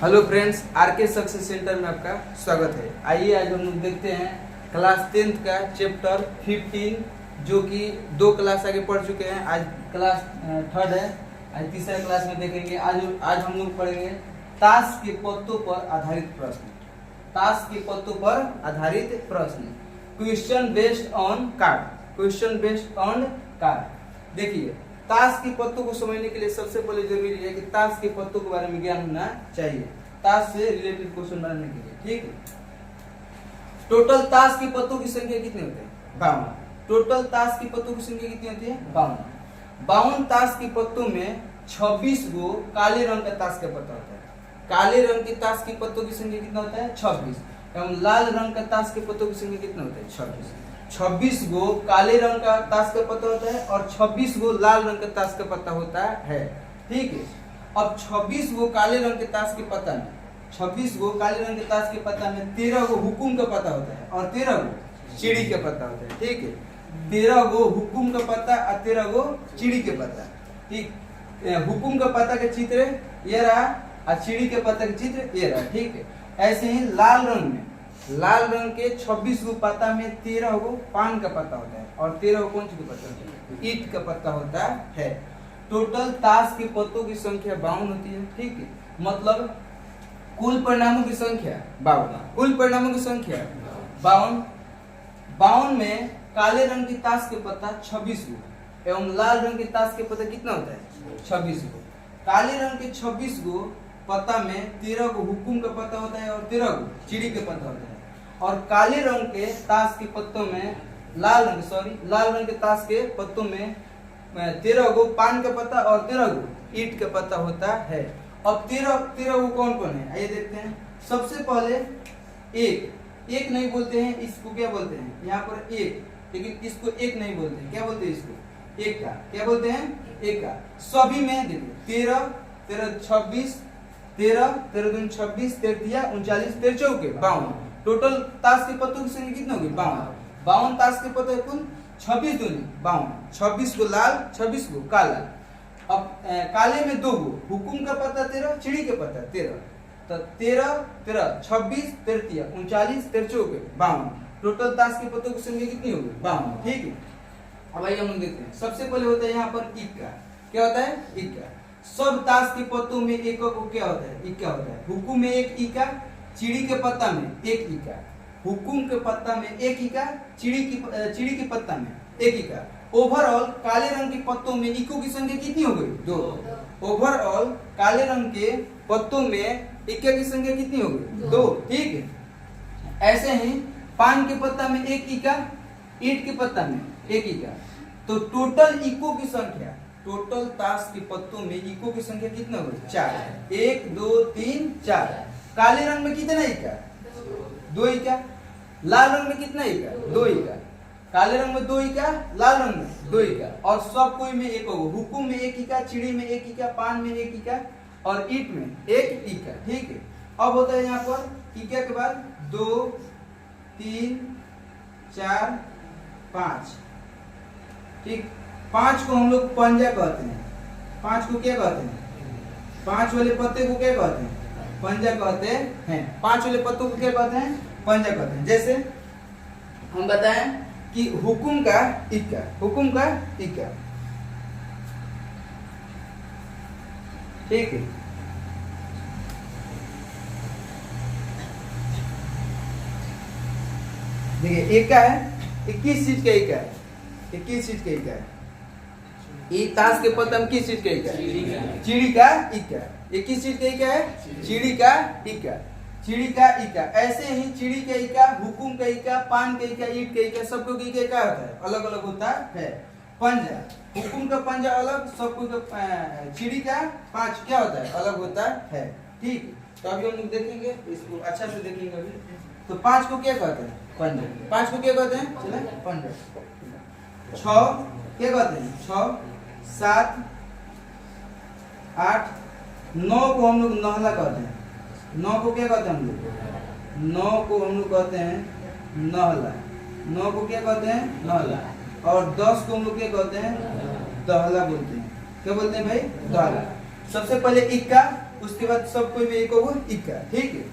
Hello friends, RK success centre में आपका स्वागत है। आइए आज हम लोग देखते हैं क्लास 10th का चैप्टर 15, जो कि 2 क्लास आगे पढ़ चुके हैं। आज क्लास 3rd है। आज तीसरा क्लास में देखेंगे। आज हम लोग पढ़ेंगे ताश के पत्तों पर आधारित प्रश्न। ताश के पत्तों पर आधारित प्रश्न, question based on card. Question based on card. देखिए, ताश के पत्तों को समझने के लिए सबसे पहले जरूरी है कि ताश के पत्तों के बारे में ज्ञान होना चाहिए, ताश से रिलेटेड क्वेश्चन बनाने के लिए। ठीक है। टोटल ताश के पत्तों की संख्या कितने होते हैं? 52। टोटल ताश की पत्तों की संख्या कितनी होती है? 52। 52 ताश के पत्तों में 26 गो काले रंग का ताश का पत्ता होता है। काले रंग के ताश के पत्तों की संख्या कितना होता है? 26। एवं लाल रंग का ताश के पत्तों की संख्या कितना होता है? 26। 26 गो काले रंग का ताश का पत्ता होता है और 26 गो लाल रंग का ताश का पत्ता होता है। ठीक है। अब 26 गो काले रंग के ताश के पत्ता में 26 गो काले रंग के ताश के पत्ता में 13 गो हुकुम का पत्ता होता है और 13 गो चिड़ी का पत्ता होता है। ठीक है। 13 गो हुकुम का पत्ता और 13 गो चिड़ी के पत्ता। ठीक। हुकुम का पत्ता का चित्र ये रहा और चिड़ी के पत्ता का चित्र ये रहा। ठीक है। ऐसे ही लाल रंग में, लाल रंग के 26 गो पत्ता में 13 गो पान का पत्ता होता है और 13 गो कौन सी का पत्ता होता है? ईंट का पत्ता होता है। टोटल ताश के पत्तों की संख्या 52 होती है। ठीक है। मतलब कुल परिणामों की संख्या 52। कुल परिणामों की संख्या 52। 52 में काले रंग की ताश के पत्ता 26 गो एवं लाल रंग के ताश के पत्ता कितना होता है? 26 गो। काले रंग के 26 गो पत्ता में 13 गो हुकुम का पत्ता होता है और 13 गो चिड़ी के पत्ता होता है। और काले रंग के ताश के पत्तों में लाल रंग के ताश के पत्तों में 13 गो पान का पत्ता और 13 गो ईंट का पत्ता होता है। अब 13 गो कौन कौन है? आइए देखते हैं। सबसे पहले एक नहीं बोलते हैं, इसको क्या बोलते हैं? यहाँ पर एक, लेकिन इसको एक नहीं बोलते हैं। क्या बोलते हैं इसको? एक का। क्या बोलते हैं? एक का। सभी में देखिए 13 26 13 13 दूनी 26 13 39 13 चौके 52। टोटल ताश के पत्तों की संख्या कितनी होगी? 52। 52 ताश के पत्ते कुल 26 दूनी 52। 26 गो लाल, 26 गो काला। अब काले में 2 गो हुकुम का पत्ता 13, चिड़ी के पत्ता 13। तो 13 13 26 13 39 13 चौके 52। टोटल ताश के पत्तों की संख्या कितनी होगी? 52। ठीक है। अब आइए हम देखते हैं। सबसे पहले होता है यहाँ पर इक्का। क्या होता है? इक्का। सब ताश के पत्तों में एक को क्या होता है? इक्का होता है। हुकुम में एक इक्का, चिड़ी के पत्ता में एक इक्का। हुकुम के पत्ता में एक इक्का, चिड़ी के पत्ता में एक इक्का। ओवरऑल काले रंग के पत्तों में इक्कों की संख्या कितनी हो गई? 2। ओवरऑल काले रंग के पत्तों में इक्का की संख्या कितनी हो गई? 2। ठीक है। ऐसे ही पान के पत्ता में एक इक्का, ईंट के पत्ता में एक इक्का। तो टोटल इक्कों की संख्या, टोटल ताश के पत्तों में इक्कों की संख्या कितना हो गई? 4। 1 2 3 4। काले रंग में कितना इक्का? 2 इक्का। लाल रंग में कितना इक्का? 2 इक्का। काले रंग में 2 इक्का, लाल रंग में 2 इक्का। और सब कोई में एक होगा। हुकुम में एक इक्का, चिड़ी में एक इक्का, पान में एक इक्का और ईंट में एक इक्का। ठीक है। अब होता है यहाँ पर इक्का के बाद 2 3 4 5। ठीक। 5 को हम लोग पंजा कहते हैं। 5 को क्या कहते हैं? 5 वाले पत्ते को क्या कहते हैं? पंजा कहते हैं। 5 वाले पत्तों को क्या कहते हैं? पंजा कहते हैं। जैसे हम बताएं कि हुकुम का इक्का, हुकुम का इक्का। ठीक है। देखिए इक्का है, 21 चीज का इक्का है। 21 चीज का इक्का है। ये ताश के पत्ता में किस चीज का इक्का है? चिड़ी का इक्का। ये किस चीज का इक्का है? चिड़ी का इक्का। चिड़ी का इक्का। ऐसे ही चिड़ी का इक्का, हुकुम का इक्का, पान का इक्का, ईंट का इक्का, सबको इक्का क्या होता है? अलग अलग होता है। पंजा, हुकुम का पंजा अलग, सबको चिड़ी का 5 क्या होता है? अलग होता है। ठीक। तो अभी हम लोग देखेंगे, इसको अच्छा से देखेंगे अभी। तो 5 को क्या कहते हैं? पंजा। 5 को क्या कहते हैं? चले पंजा। 6 क्या कहते हैं? 6 7 8 9 को हम लोग नहला कहते हैं। 9 को क्या कहते हैं हम लोग? 9 को हम लोग कहते हैं नहला। 9 को क्या कहते हैं? नहला। और 10 को हम लोग क्या कहते हैं? दहला बोलते हैं। क्या बोलते हैं भाई? दहला। सबसे पहले इक्का, उसके बाद सब कोई में एक होगा इक्का, ठीक है।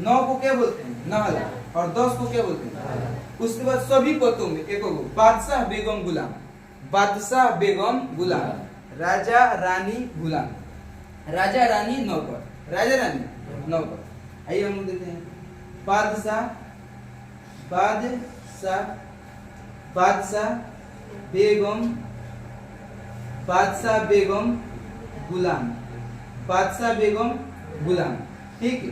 9 को क्या बोलते हैं? नहला। और 10 को क्या बोलते हैं? उसके बाद सभी पतों में एक होगा बादशाह बेगम गुलाम, बादशाह बेगम गुलाम, राजा रानी गुलाम, राजा रानी नौकर, राजा रानी नौकर। आइए हम लोग देखते हैं बादशाह, बादशाह, बादशाह बेगम, बादशाह बेगम गुलाम, बादशाह बेगम गुलाम, ठीक है।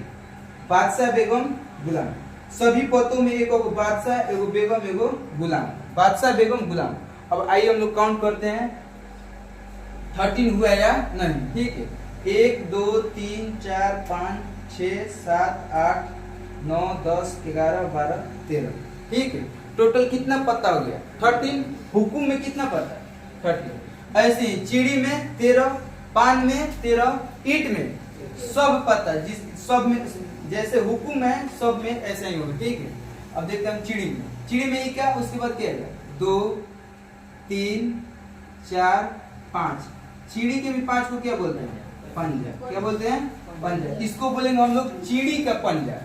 बादशाह बेगम गुलाम, सभी पतों में एक बादशाह, एगो बेगम, एगो गुलाम, बादशाह बेगम गुलाम। अब आइए हम लोग काउंट करते हैं 13 हुआ या नहीं, ठीक है। 1 2 3 4 5 6 7 8 9 10 11 12 13, ठीक है। टोटल कितना पत्ता हो गया? 13। हुकुम में कितना पत्ता? 13। ऐसे ही चिड़ी में 13, पान में 13, ईट में सब पत्ता, जिस सब में जैसे हुकुम है सब में ऐसा ही होगा, ठीक है। अब देखते हैं हम चिड़ी में, चिड़ी में क्या, उसके बाद क्या है? 2 3 4 5। चिड़ी के भी 5 को क्या बोलते हैं? पंजा। क्या बोलते हैं? पंजा। इसको बोलेंगे हम लोग चिड़ी का पंजा,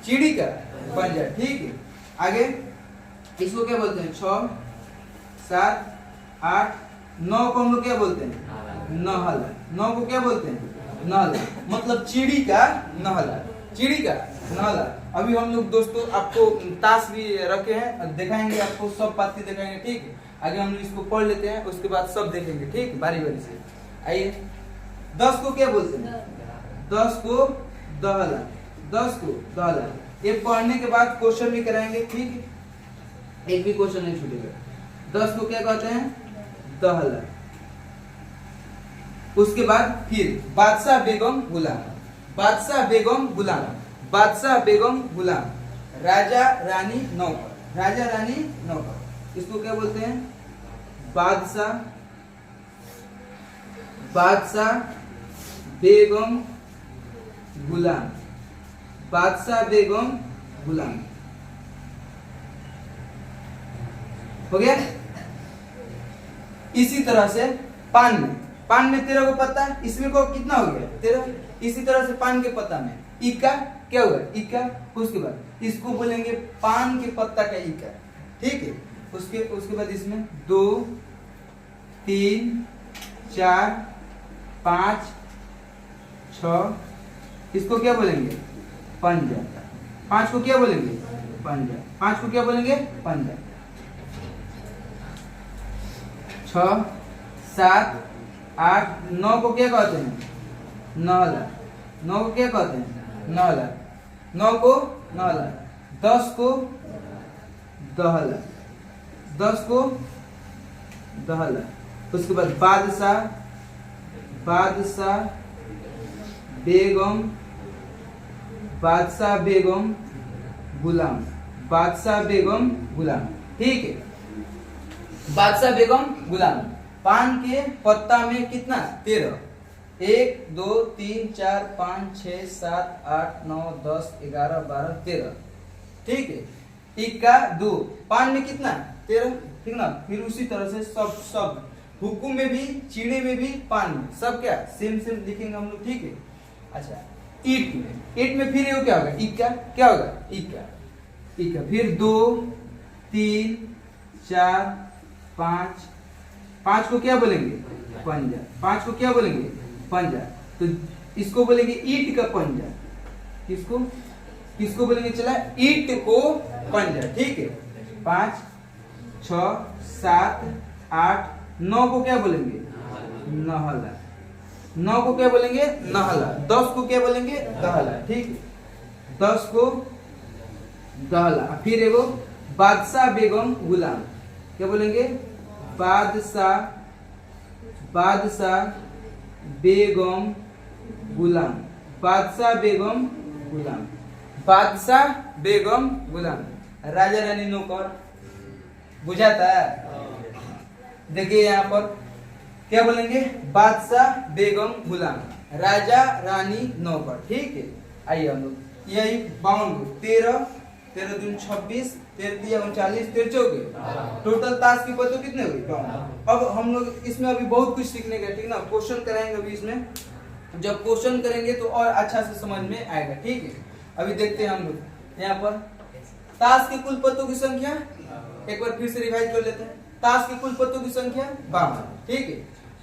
चिड़ी का पंजा, ठीक है। आगे इसको क्या बोलते हैं? 6 7 8 9 को हम लोग क्या बोलते हैं? नहला। 9 को क्या बोलते हैं? नहला, मतलब चिड़ी का नहला, चिड़ी का नहला। अभी हम लोग दोस्तों आपको ताश भी रखे हैं, दिखाएंगे आपको, सब पाती दिखाएंगे, ठीक है। आगे हम लोग इसको पढ़ लेते हैं, उसके बाद सब देखेंगे, ठीक है, बारी बारी से। आइए 10 को क्या बोलते हैं? 10 को दहला, 10 को दहला। ये पढ़ने के बाद क्वेश्चन भी कराएंगे, ठीक है, एक भी क्वेश्चन नहीं छूटेगा। 10 को क्या कहते हैं? दहला। उसके बाद फिर बादशाह बेगम गुलाम, बादशाह बेगम गुलाम, बादशाह बेगम गुलाम, राजा रानी नौकर, राजा रानी नौकर। इसको क्या बोलते हैं? बादशाह, बादशाह बेगम गुलाम, बादशाह बेगम गुलाम। हो गया। इसी तरह से पान में, पान में 13 को पत्ता, इसमें को कितना हो गया? 13। इसी तरह से पान के पत्ता में इक्का क्या हुआ? इक्का। उसके बाद इसको बोलेंगे पान के पत्ता का इक्का, ठीक है। उसके बाद इसमें 2 3 4 5 6, इसको क्या बोलेंगे? पंजा। 5 को क्या बोलेंगे? पंजा। 5 को क्या बोलेंगे? पंजा। 6 7 8 9 को क्या कहते हैं? नहला। 9 को क्या कहते हैं? नहला। 9 को नहला। 10 को दहला, 10 को दहला। उसके बाद बादशाह, बादशाह बेगम, बादशाह बेगम गुलाम, बादशाह बेगम गुलाम, ठीक है। बादशाह बेगम गुलाम। पान के पत्ता में कितना? 13। 1 2 3 4 5 6 7 8 9 10 11 12 13, ठीक है। इक्का 2। पान में कितना? 13, ठीक ना। फिर उसी तरह से सब हुकुम में भी, चीड़े में भी, पान में, सब क्या सेम सेम लिखेंगे हम लोग, ठीक है। अच्छा, ईट में, ईट में फिर ये क्या होगा? इक्का। क्या होगा? इक्का, इक्का। फिर 2 3 4 5, 5 को क्या बोलेंगे? पंजा। 5 को क्या बोलेंगे? पंजा। तो इसको बोलेंगे ईट का पंजा। किसको किसको बोलेंगे? चला, ईट को पंजा, ठीक है। 5 6 7 8 9 को क्या बोलेंगे? नहला। 9 को क्या बोलेंगे? नहला। 10 को क्या बोलेंगे? दहला, ठीक है। 10 को दहला। फिर एगो बादशाह बेगम गुलाम, क्या बोलेंगे? बादशाह, बादशाह बेगम गुलाम, बादशाह बेगम गुलाम, बादशाह बेगम गुलाम, राजा रानी नौकर। बुझाता है? देखिए यहाँ पर क्या बोलेंगे? बादशाह बेगम गुलाम, राजा रानी नौकर, ठीक है। आइए हम लोग यही 52 13 13 दूनी 26 13 तिया 39 13 चौके टोटल ताश की पत्तों कितने हुए? 52। अब हम लोग इसमें अभी बहुत कुछ सीखने का, ठीक ना। क्वेश्चन कराएंगे अभी इसमें, जब क्वेश्चन करेंगे तो और अच्छा से समझ में आएगा, ठीक है। अभी देखते हैं हम लोग यहाँ पर ताश के कुल पत्तों की संख्या, एक बार फिर से रिवाइज कर लेते हैं। ताश के कुल पत्तों की संख्या 52, ठीक है।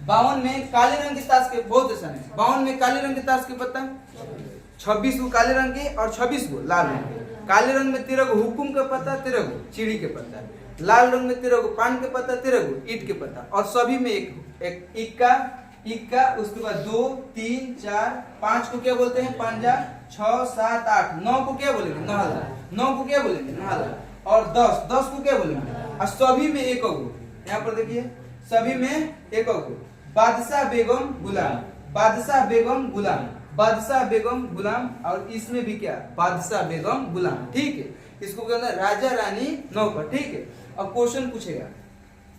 52 में काले रंग के ताश के, बहुत आसान है, 52 में काले रंग के ताश के पत्ता 26 को काले रंग के और 26 को लाल रंग के। काले रंग में 13 को हुकुम का पत्ता, 13 को चिड़ी के पत्ता, लाल रंग में 13 को पान के पत्ता, 13 को ईट के पत्ता, और सभी में एक इक्का, उसके बाद 2 3 4 5 को क्या बोलते हैं पंजा, 6 7 8 9 को क्या बोलेंगे नहला, 9 को क्या बोलेंगे नहला, और 10 को क्या बोलेंगे, और सभी में एक को, यहाँ पर देखिए सभी में एक को, बादशाह बेगम गुलाम, बादशाह बेगम गुलाम, बादशाह बेगम गुलाम, और इसमें भी क्या बादशाह बेगम गुलाम, ठीक है। इसको कहते हैं राजा रानी नौकर, ठीक है। अब क्वेश्चन पूछेगा,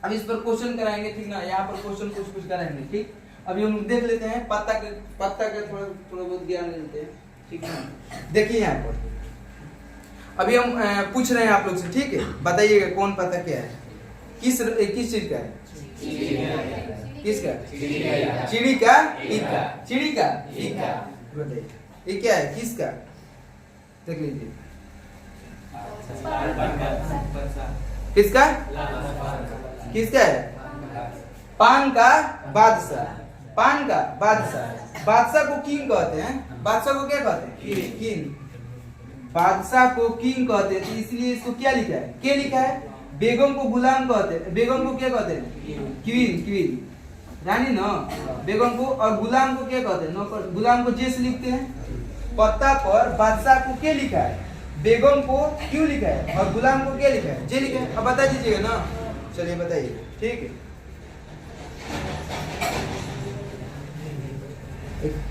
अब इस पर क्वेश्चन कराएंगे, ठीक ना, यहाँ पर क्वेश्चन कुछ कराएंगे, ठीक। अभी हम देख लेते हैं पत्ता का थोड़ा बहुत ज्ञान लेते हैं, ठीक है। देखिए यहाँ पर अभी हम पूछ रहे हैं आप लोग से, ठीक है। बताइएगा कौन पत्ता क्या है, किस चीज का है, किसका, चिड़ी का, इक्का, चिड़ी का इक्का, बताइए ये क्या है, किसका, देख लीजिए किसका, किसका है, पान का बादशाह, पान का बादशाह, बादशाह को किंग कहते हैं, बादशाह को क्या कहते हैं किंग, बादशाह को किंग कहते हैं, इसलिए इसको क्या लिखा है, क्या लिखा है। बेगम को गुलाम कहते हैं, बेगम को क्या कहते हैं क्वीन, रानी ना, बेगम को, और गुलाम को क्या कहते हैं नौकर, गुलाम को जेस लिखते हैं। पत्ता पर बादशाह को क्या लिखा है, बेगम को क्यों लिखा है, और गुलाम को क्या लिखा है, जे लिखा है। अब बता दीजिएगा ना, चलिए बताइए, ठीक है।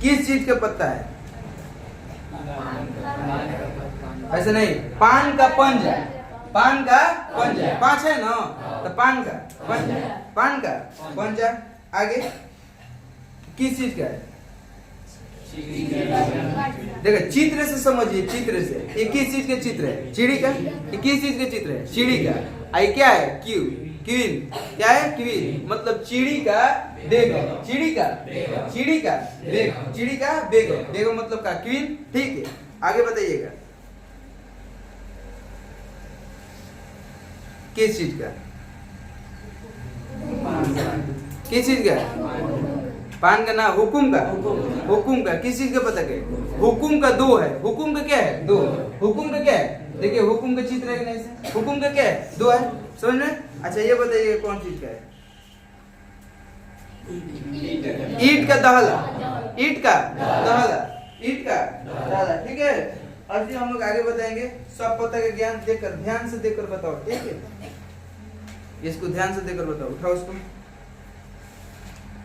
किस चीज का पत्ता है, ऐसा नहीं, पान का पंजा, पान का पंजा, 5 है ना, तो पान का पंजा, पान का पंजा। आगे किस चीज का है, देखो चित्र से समझिए, चित्र से, ये किस चीज का चित्र है, चिड़ी का, ये किस चीज का चित्र है, चिड़ी का। आई क्या है, क्वीन, क्या है क्वीन, मतलब चिड़ी का बेगम, चिड़ी का बेगम, चिड़ी का बेगम, बेगम मतलब का क्वीन, ठीक है। आगे बताइएगा किस चीज का, किस चीज का, पान का ना, हुकुम का, हुकुम का, किस चीज का पता क्या, हुकुम का 2 है, हुकुम का क्या है 2, हुकुम का क्या है, देखिए हुकुम का चित्र है कि नहीं, हुकुम का क्या है 2 है, समझ में। अच्छा ये बताइए कौन चीज का है, ईट का दहला, ईट का दहला, ईट का दहला, ठीक है। और फिर हम लोग आगे बताएंगे, सब पता का ज्ञान देकर, ध्यान से देकर बताओ, ठीक है। इसको ध्यान से देकर बताओ, उठाओ उसको,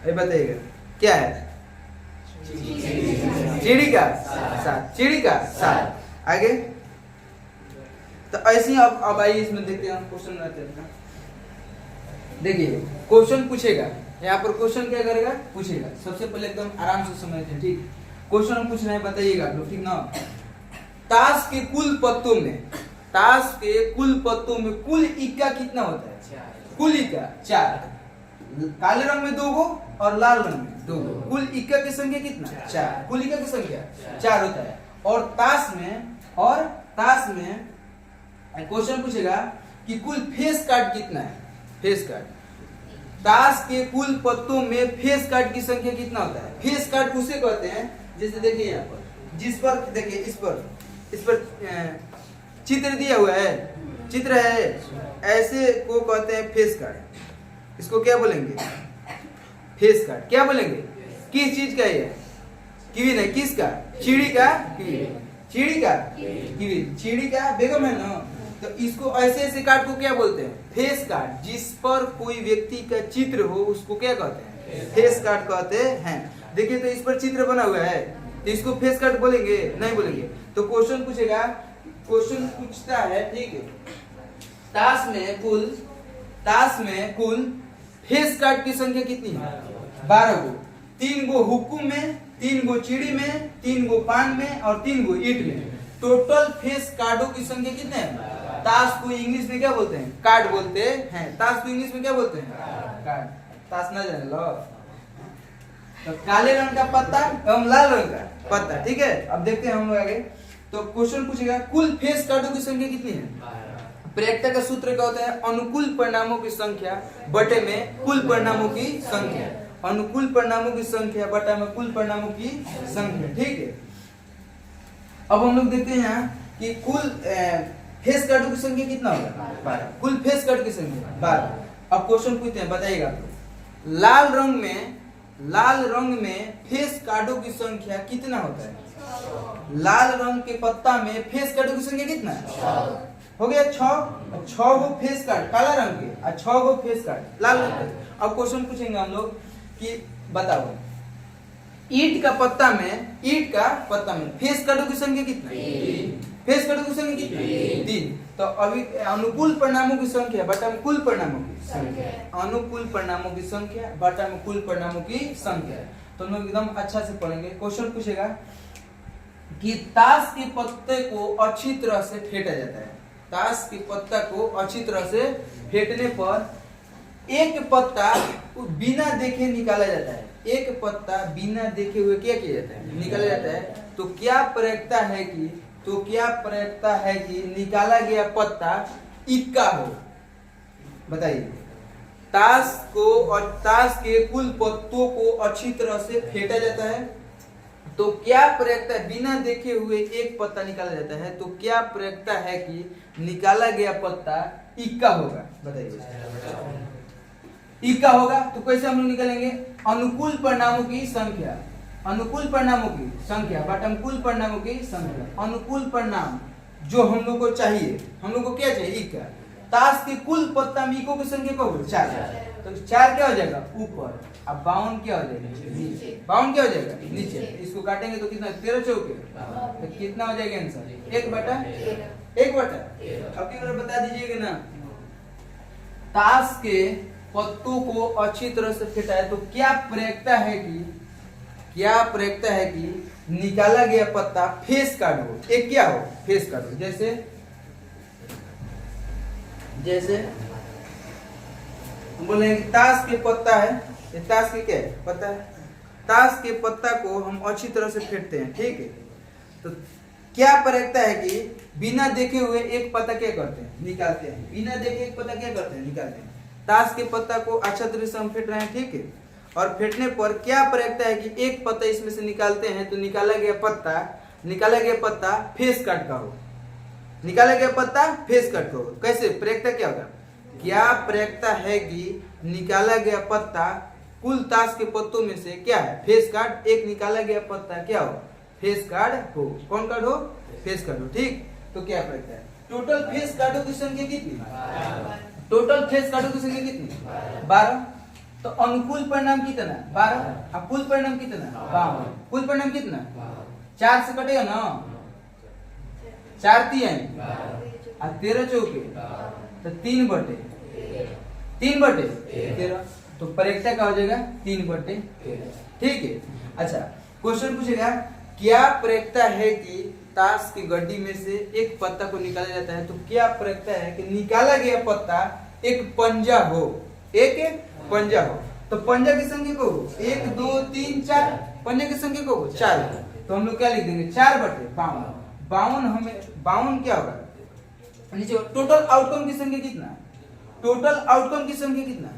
बताइएगा क्या है, चिड़ी का साथ, चिड़ी का साथ। आगे तो ऐसे ही अब आइए इसमें देखते हैं, क्वेश्चन बनाते हैं। देखिए क्वेश्चन पूछेगा, यहाँ पर क्वेश्चन क्या करेगा, पूछेगा। सबसे पहले एकदम आराम से समझते हैं, ठीक। क्वेश्चन पूछ रहे हैं, बताइएगा आप लोग, ठीक ना। ताश के कुल पत्तों में, ताश के कुल पत्तों में कुल इक्का कितना होता है, कुल इक्का 4, काले रंग में 2 गो और लाल रंग में 2 गो, कुल इक्का की संख्या कितना 4, कुल इक्का की संख्या 4 होता है। और ताश में क्वेश्चन पूछेगा कि कुल फेस कार्ड कितना है, फेस कार्ड, ताश के कुल पत्तों में फेस कार्ड की संख्या कितना होता है। फेस कार्ड उसे कहते हैं, जैसे देखिए यहाँ पर, जिस पर देखिए इस पर चित्र दिया हुआ है, चित्र है, ऐसे को कहते हैं फेस कार्ड। इसको क्या बोलेंगे, फेस कार्ड। क्या बोलेंगे, किस चीज का ये, क्वीन है, किसका, चिड़ी का क्वीन, चिड़ी का क्वीन, चिड़ी का बेगम है ना। तो इसको ऐसे कार्ड को क्या बोलते हैं, फेस कार्ड। जिस पर कोई व्यक्ति का चित्र हो उसको क्या कहते हैं, फेस कार्ड कहते हैं। देखिए तो इस पर चित्र बना हुआ है, तो इसको फेस कार्ड बोलेंगे, नहीं बोलेंगे। तो क्वेश्चन पूछेगा, क्वेश्चन पूछता है, ठीक है, ताश में कुल फेस कार्ड की संख्या कितनी है, 12 गो, 3 गो हुकुम में, 3 गो चिड़ी में, 3 गो पान में और 3 गो ईट में। टोटल फेस कार्डों की संख्या कितने हैं। ताश को इंग्लिश में क्या बोलते हैं, कार्ड बोलते हैं। ताश को इंग्लिश में क्या बोलते हैं, कार्ड। ताश ना जाने लो, तो काले रंग का पत्ता एवं लाल रंग का पत्ता, ठीक है। अब देखते हैं हम लोग आगे। तो क्वेश्चन पूछेगा कुल फेस कार्डों की संख्या कितनी है। प्रेरकता का सूत्र क्या होता है, अनुकूल परिणामों की संख्या बटे में कुल परिणामों की संख्या, अनुकूल परिणामों की संख्या बटा में कुल परिणामों की संख्या, ठीक है। अब हम लोग देखते हैं यहाँ कि कुल फेस कार्डों की संख्या कितना होगा, 12। कुल फेस कार्ड की संख्या 12। अब क्वेश्चन पूछते हैं, बताइएगा आप। लाल रंग में फेस कार्डों की संख्या कितना होता है। लाल रंग के पत्ता में फेस कार्डों की संख्या कितना है, हो गया 6। 6 गो फेस कार्ड काला रंग के और 6 गो फेस कार्ड लाल रंग के। अब क्वेश्चन पूछेंगे हम लोग कि बताओ ईंट का पत्ता में फेस कार्डों की संख्या कितना है। फेस कार्डों की संख्या कितना है, 3। तो अभी अनुकूल परिणामों की संख्या बटा में कुल परिणामों की संख्या, अनुकूल परिणामों की संख्या बटा में कुल परिणामों की संख्या। तो हम लोग एकदम अच्छा से पढ़ेंगे। क्वेश्चन पूछेगा कि ताश के पत्ते को अच्छी तरह से फेंटा जाता है। ताश के पत्ता को अच्छी तरह से फेंटने पर एक पत्ता बिना देखे निकाला जाता है। एक पत्ता बिना देखे हुए क्या किया जाता है, निकाला जाता है। तो क्या प्रेरकता है कि निकाला गया पत्ता इक्का हो, बताइए। ताश के कुल पत्तों को अच्छी तरह से फेंटा जाता है, तो क्या प्रेरकता, बिना देखे हुए एक पत्ता निकाला जाता है, तो क्या प्रेरकता है कि निकाला गया पत्ता इक्का होगा, बताइए। इक्का होगा तो कैसे हम लोग निकालेंगे, अनुकूल परिणामों की संख्या, अनुकूल परिणामों की संख्या बटा कुल परिणामों की संख्या। अनुकूल परिणाम जो हम लोग को चाहिए, हम लोग को क्या चाहिए, इक्का। ताश के कुल पत्ता में इक्को की संख्या क्या होगी, 4। तो 4 क्या हो जाएगा ऊपर, अब 52 क्या हो जाएगा नीचे, 52 क्या हो जाएगा नीचे। इसको काटेंगे तो कितना, 13 चौके, तो कितना हो जाएगा आंसर, 1/1। अब की बता दीजिएगा ना। ताश के पत्तों को अच्छी तरह से फेंटा है, तो क्या प्रेरकता है कि निकाला गया पत्ता फेस कार्ड हो, एक क्या हो, फेस कार्ड हो। जैसे हम बोलेंगे ताश के पत्ता है, ये ताश के क्या है, पत्ता है। ताश के पत्ता को हम अच्छी तरह से फेंटते हैं, ठीक है। तो क्या प्रेरकता है कि बिना देखे हुए एक पत्ता क्या करते हैं, निकालते हैं। बिना देखे एक पत्ता क्या करते हैं, निकालते हैं। ताश के पत्ता को अच्छा तरह से हम फेंट रहे हैं, ठीक है। और फेंटने पर क्या प्रेरकता है कि एक पत्ता इसमें से निकालते हैं, तो निकाला गया पत्ता फेस कट का हो, निकाला गया पत्ता फेस कट का हो। कैसे प्रेरकता क्या होगा, क्या प्रेरकता है कि निकाला गया पत्ता कुल ताश के पत्तों में से क्या है, फेस कार्ड। एक निकाला गया पत्ता क्या हो, फेस कार्ड हो। कौन कार्ड हो, फेस कार्ड हो, ठीक। तो क्या प्रेरकता है, टोटल फेस कार्डों की संख्या कितनी, टोटल फेस कार्डों की संख्या कितनी, 12। तो अनुकूल परिणाम कितना, 12। अब कुल परिणाम कितना, 52। कुल परिणाम कितना, 4 से कटेगा ना, 4 3 और 13 चौके, तो 3/13। तो प्रेरकता क्या हो जाएगा, 3/13, ठीक है। अच्छा क्वेश्चन पूछेगा क्या प्रेरकता है कि ताश की गड्डी में से एक पत्ता को निकाला जाता है, तो क्या प्रेरकता है कि निकाला गया पत्ता एक पंजा हो, एक पंजा हो। तो पंजा की संख्या को 1 2 3 4, पंजा की संख्या को 4। तो हम लोग क्या लिख देंगे, 4/52। 52 क्या होगा नीचे। टोटल आउटकम की संख्या कितना, टोटल आउटकम की संख्या कितना,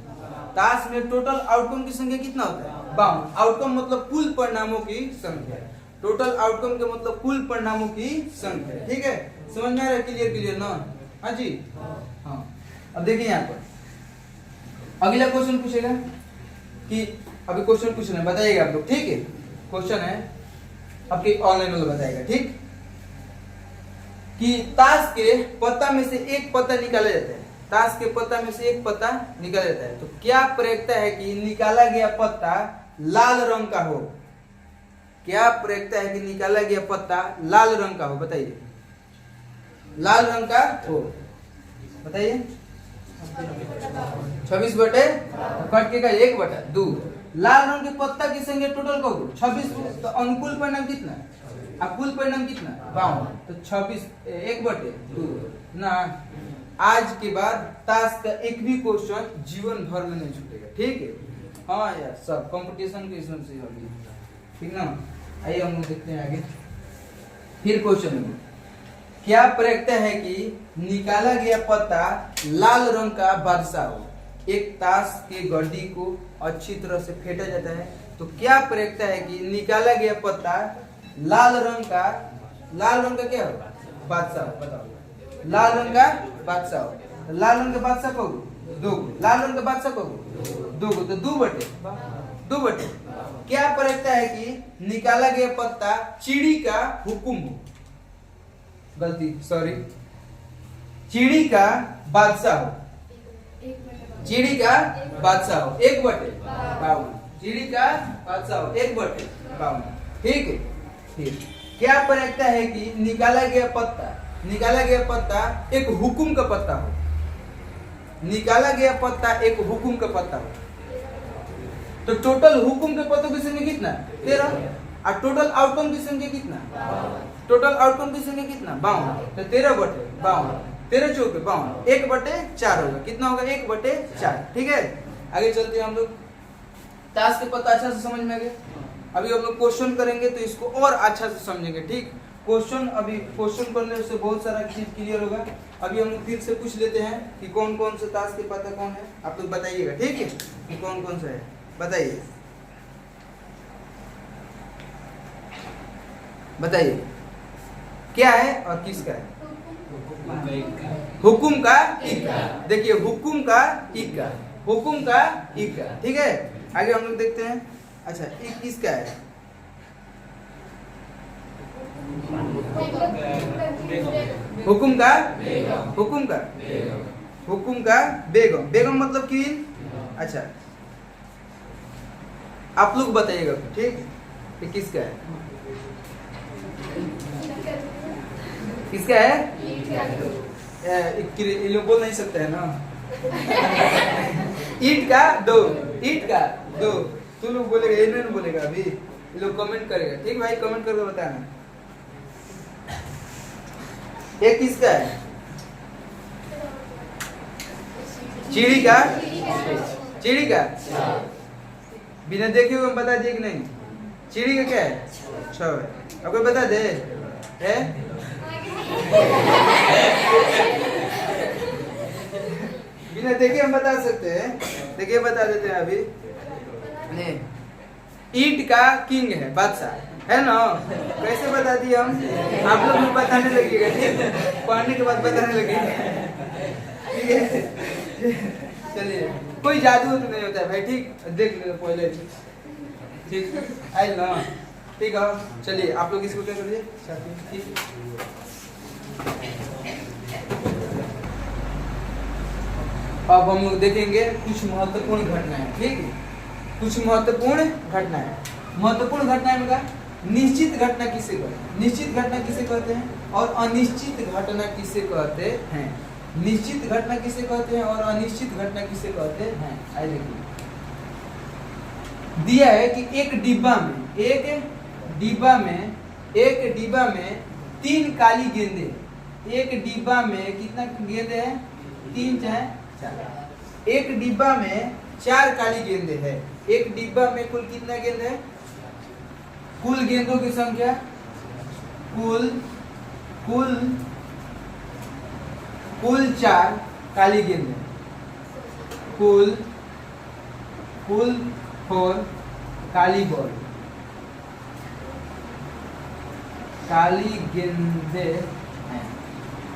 ताश में टोटल आउटकम की संख्या कितना होता है, 52। आउटकम मतलब कुल परिणामों की संख्या, टोटल आउटकम के मतलब कुल परिणामों की संख्या, ठीक है। समझ में आ रहा है, क्लियर ना, हाँ जी, हाँ। अब देखिए यहाँ पर अगला क्वेश्चन पूछेगा कि अभी क्वेश्चन पूछ रहे हैं, बताइएगा आप लोग, ठीक है। क्वेश्चन है आपके ऑनलाइन वाला बताएगा, ठीक। कि ताश के पत्ता में से एक पत्ता निकाला जाता है, ताश के पत्ता में से एक पत्ता निकाला जाता है, तो क्या प्रेरकता है कि निकाला गया पत्ता लाल रंग का हो। क्या प्रेरकता है कि निकाला गया पत्ता लाल रंग का हो, बताइए। लाल रंग का हो, बताइए। 26/, कट के का 1/2। लाल रंग के पत्ता की संख्या टोटल को 26। तो अनुकूल परिणाम कितना, कुल परिणाम कितना, 52। तो 26 1/2 ना। आज के बाद ताश का एक भी क्वेश्चन जीवन भर में नहीं छूटेगा, ठीक है। हाँ यार सब कंपटीशन के इसमें से होगी, ठीक ना। आइए हम लोग देखते हैं आगे। फिर क्वेश्चन में क्या प्रक्रिया है कि निकाला गया पत्ता लाल रंग का बादशाह हो। एक ताश के गड्डी को अच्छी तरह से फेंटा जाता है, तो क्या प्रक्रिया है कि निकाला गया पत्ता लाल रंग का क्या हो, बादशाह हो। बताओ, लाल रंग का बादशाह हो। लाल रंग का बादशाह को दो, लाल रंग का बादशाह को दो, तो दो बटे। क्या प्रक्रिया है कि निकाला गया पत्ता चिड़ी का हुकुम हो। गलती, सॉरी, चिड़ी का बादशाह हो। चिड़ी का बादशाह हो 1/52। चिड़ी का बादशाह हो 1/52, ठीक है। फिर क्या प्रक्रिया है कि निकाला गया पत्ता एक हुकुम का पत्ता हो। निकाला गया पत्ता एक हुकुम का पत्ता हो, तो टोटल हुकुम के पत्तों की संख्या कितना, 13। और टोटल आउटकम की संख्या कितना, टोटल आउटकम की संख्या कितना, 52। तो 13/52, 13 चौके 52, 1/4 होगा। कितना होगा, 1/4, ठीक है। आगे चलते हैं हम लोग। ताश के पत्ता अच्छा से समझ में आ गया। अभी हम लोग क्वेश्चन करेंगे तो इसको और अच्छा से समझेंगे, ठीक। क्वेश्चन करने से बहुत सारा चीज क्लियर होगा। अभी हम लोग फिर से पूछ लेते हैं कि कौन कौन से ताश के पत्ता कौन है, आप लोग बताइएगा, ठीक है, कि कौन कौन सा है, बताइए क्या है और किसका है। हुकुम का इक्का, देखिए हुकुम का इक्का, ठीक है। आगे हम लोग देखते हैं। अच्छा, एक किसका है, हुकुम का बेगम मतलब क्वीन। अच्छा, आप लोग बताइएगा, ठीक, ये किसका है, ये लोग बोल नहीं सकते है ना। ईट का दो, तू लोग बोलेगा, ये नहीं बोलेगा, अभी ये लोग कमेंट करेगा, ठीक भाई, कमेंट करके बताना। ये किसका है, चिड़ी का बिना देखे हुए बता दिए कि नहीं। चिड़ी का क्या है, 6 है। अब कोई बता दे, है बिना देखे हम बता सकते हैं, देखिए बता देते हैं अभी। नहीं, ईट का किंग है, बादशाह है ना। कैसे बता दिए हम, आप लोग भी बताने लगेगा, ठीक, पढ़ने के बाद बताने लगेगा, ठीक है। चलिए, कोई जादू तो नहीं होता है भाई, ठीक, देख लो पहले, ठीक आई ना, ठीक है। चलिए आप लोग इसको क्या करिए, ठीक। अब हम लोग देखेंगे कुछ महत्वपूर्ण घटनाएं, ठीक, कुछ महत्वपूर्ण घटनाएं में का निश्चित घटना किसे कहते हैं और अनिश्चित घटना किसे कहते हैं। निश्चित घटना किसे कहते हैं और अनिश्चित घटना किसे कहते हैं। आइए देखिए, दिया है कि एक डिब्बा में 3 काली गेंदे। एक डिब्बा में कितना गेंदे हैं, 3 चाहे 4। एक डिब्बा में 4 काली गेंदे है। एक डिब्बा में कुल कितना गेंद है, कुल गेंदों की संख्या, कुल 4 काली गेंद है। कुल 4 काली बॉल, काली गेंदे हैं।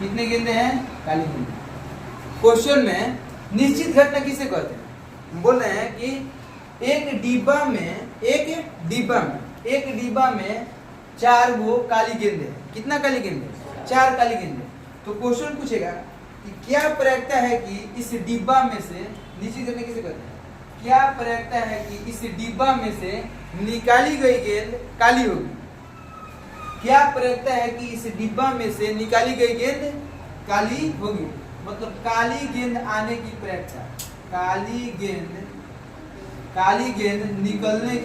कितने गेंदे हैं, काली गेंदे। क्वेश्चन में निश्चित घटना किसे कहते हैं, बोल रहे हैं कि एक डिब्बा में 4 वो काली गेंदे हैं। कितना काली गेंदे, 4 काली गेंदे। तो क्वेश्चन पूछेगा कि क्या प्रक्रिया है कि इस डिब्बा में से, निश्चित घटना किसे कहते हैं, क्या प्रक्रिया है कि इस डिब्बा में से निकाली गई गेंद काली होगी। क्या प्रक्रिया है कि इस डिब्बा में से निकाली गई गेंद काली होगी, मतलब काली गेंद आने की प्रक्रिया, काली गेंद निकलने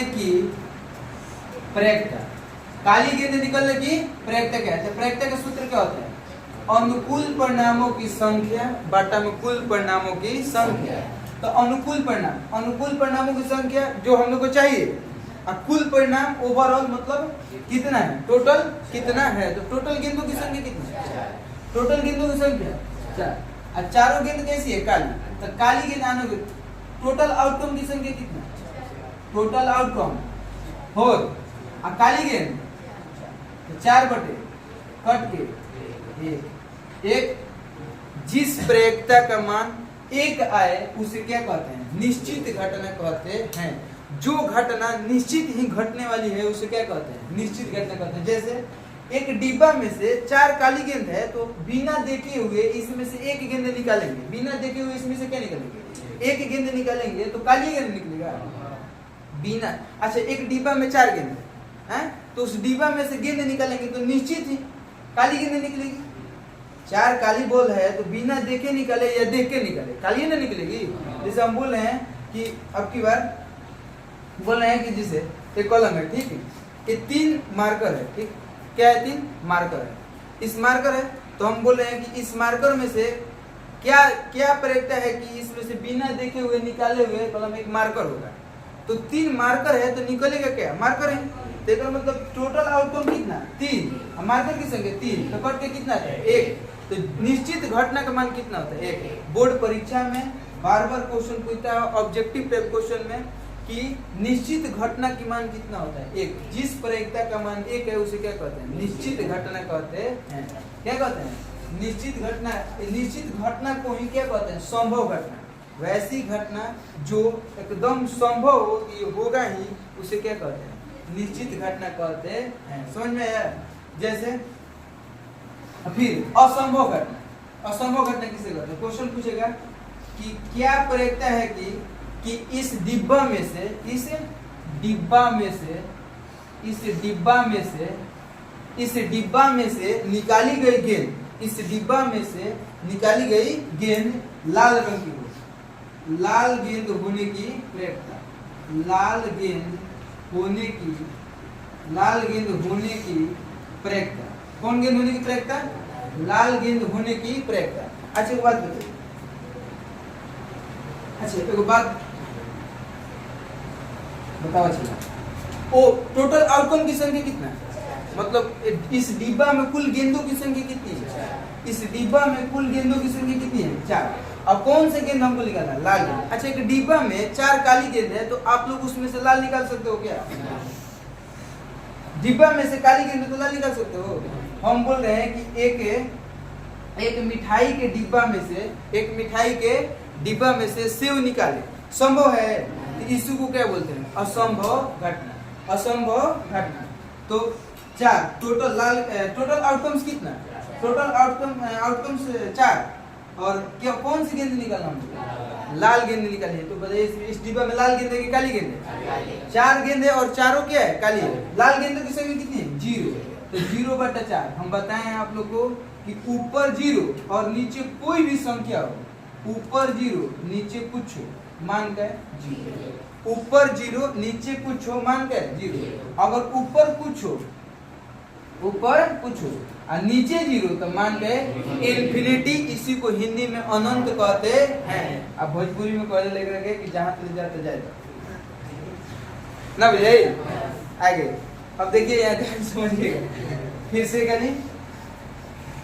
की प्रक्रिया। काली गेंद निकलने की प्रक्रिया क्या है, प्रक्रिया का सूत्र क्या होता है, अनुकूल परिणामों की संख्या बटा में कुल परिणामों की संख्या। तो अनुकूल परिणामों की संख्या जो हम लोग को चाहिए, और कुल परिणाम ओवरऑल मतलब कितना है, टोटल कितना है। तो टोटल गेंदों की संख्या कितनी है, टोटल गेंदों की संख्या 4, और चारों गेंद कैसी है, काली। तो काली गेंद आने को टोटल आउटकम की संख्या कितना, टोटल आउटकम हो, और काली गेंद 4 बटे कट के एक। जिस प्रयोक्ता का मान 1 आए उसे क्या कहते हैं, निश्चित घटना कहते हैं। जो घटना निश्चित ही घटने वाली है उसे क्या कहते हैं, निश्चित घटना कहते हैं। जैसे एक डिब्बा में से 4 काली गेंद है, तो बिना देखे हुए इसमें से एक गेंद निकालेंगे, बिना देखे हुए इसमें से क्या निकालेंगे, एक गेंद निकालेंगे, तो काली गेंद निकलेगा बिना। अच्छा, एक डिब्बा में 4 गेंद है, तो उस डिब्बा में से गेंद निकालेंगे तो निश्चित ही काली गेंद निकलेगी। 4 काली बॉल है तो बिना देखे निकाले या देख के निकाले, काली ना निकलेगी। जैसे हम बोल रहे हैं कि अब की बार बोल रहे हैं कि जैसे एक कॉलम है, ठीक है, ये 3 मार्कर है, ठीक, क्या है, 3 मार्कर है। इस मार्कर है तो हम बोल रहे हैं कि इस मार्कर में से क्या क्या प्रयोक्ता है कि इसमें से बिना देखे हुए निकाले हुए कॉलम एक मार्कर होगा। तो 3 मार्कर है तो निकलेगा क्या, मार्कर है। तो मतलब टोटल आउटकम कितना, 3, मार्कर की संख्या 3, तो कट के कितना है, 1। तो निश्चित घटना का मान कितना होता है, 1। बोर्ड परीक्षा में बार बार क्वेश्चन पूछता है ऑब्जेक्टिव टाइप क्वेश्चन में कि निश्चित घटना की मान कितना होता है, 1। जिस प्रयोक्ता का मान 1 है उसे क्या कहते हैं, निश्चित घटना कहते हैं। क्या कहते हैं, निश्चित घटना। निश्चित घटना को ही क्या कहते हैं, संभव घटना। वैसी घटना जो एकदम संभव हो कि होगा ही उसे क्या कहते हैं, निश्चित घटना कहते हैं। समझ में आया। जैसे फिर असंभव घटना। असंभव घटना किसे कहते हैं, क्वेश्चन पूछेगा कि क्या प्रयोक्ता है कि इस डिब्बा में से निकाली गई गेंद, इस डिब्बा में से निकाली गई गेंद लाल रंग की हो, लाल गेंद होने की प्रयोक्ता, लाल गेंद होने की प्रयोक्ता। कौन गेंद होने की प्रयोक्ता, लाल गेंद होने की प्रयोक्ता। अच्छा एक बात बताइए, अच्छा एक बात बताओ, अच्छा ओ टोटल आउटकम की संख्या कितना है, मतलब इस डिब्बा में कुल गेंदों की संख्या कितनी है, इस डिब्बा में कुल गेंदों की संख्या कितनी है, 4। अब कौन से गेंद हमको निकालना है, लाल गेंद। अच्छा एक डिब्बा में 4 काली गेंद है, तो आप लोग उसमें से लाल निकाल सकते हो क्या, डिब्बा में से काली गेंद तो लाल निकाल सकते हो। हम बोल रहे हैं कि एक मिठाई के डिब्बा में से सेव निकाले, संभव है, तो इसी को क्या बोलते हैं, असंभव घटना। असंभव घटना। तो 4 टोटल आउटकम्स कितना, टोटल आउटकम्स 4। और क्या कौन सी गेंद निकालना हमको, लाल गेंद निकाली है। तो बताइए इस डिब्बा में लाल गेंद है कि काली गेंद है, 4 गेंद है और चारों क्या है, काली है। लाल गेंदों की संख्या कितनी है, 0। तो 0/4 हम बताए हैं आप लोग को कि ऊपर 0 और नीचे कोई भी संख्या हो, ऊपर 0 नीचे कुछ हो, मान का 0। ऊपर 0 नीचे कुछ हो, मान का 0। अगर ऊपर कुछ हो और नीचे 0 तो मान गए इन्फिनिटी। इसी को हिंदी में अनंत कहते हैं। अब भोजपुरी में कहने लग रहे कि जहां तक जाते जाए ना, बुझे आगे। अब देखिए यहाँ ध्यान समझिएगा फिर से कहीं,